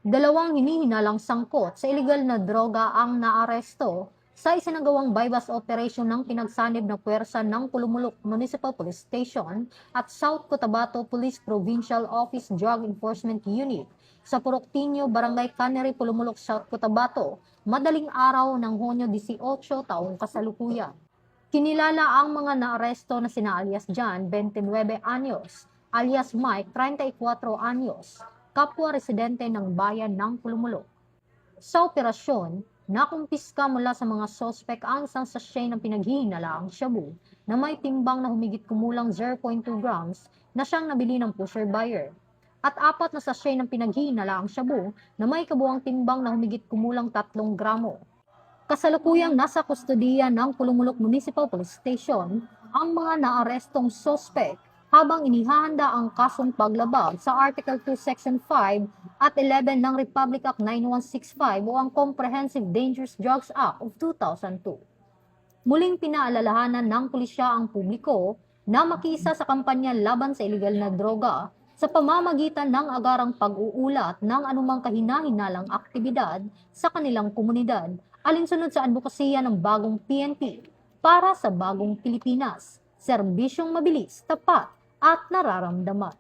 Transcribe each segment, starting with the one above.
Dalawang hinihinalang sangkot sa iligal na droga ang naaresto sa isinagawang bypass operation ng pinagsanib na puwersa ng Pulumulok Municipal Police Station at South Cotabato Police Provincial Office Drug Enforcement Unit sa Puroktinio, Barangay Cannery, Pulumulok, South Cotabato, madaling araw ng Hunyo 18 taong kasalukuyan. Kinilala ang mga naaresto na sina alias John, 29 anyos, alias Mike, 34 anyos, kapwa residente ng bayan ng Pulumulok. Sa operasyon, nakumpiska mula sa mga sospek ang isang sachet ng pinaghihinalaang shabu na may timbang na humigit kumulang 0.2 grams na siyang nabili ng pusher buyer. At 4 na sachet ng pinaghihinalaang shabu na may kabuang timbang na humigit kumulang 3 gramo. Kasalukuyang nasa kustodiya ng Pulumulok Municipal Police Station ang mga naarestong sospek habang inihahanda ang kasong paglabag sa Article 2, Section 5 at 11 ng Republic Act 9165 o ang Comprehensive Dangerous Drugs Act of 2002. Muling pinaalalahanan ng pulisya ang publiko na makiisa sa kampanya laban sa iligal na droga sa pamamagitan ng agarang pag-uulat ng anumang kahina-hinalang aktibidad sa kanilang komunidad alinsunod sa advokasya ng bagong PNP para sa bagong Pilipinas, serbisyong mabilis, tapat at nararamdaman.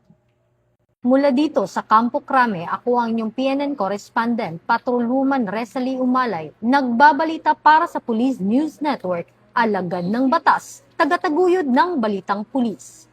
Mula dito sa Campo Crame, ako ang inyong PNN correspondent, Patrolwoman Resalie Umalay, nagbabalita para sa Police News Network, alagad ng batas, tagataguyod ng balitang pulis.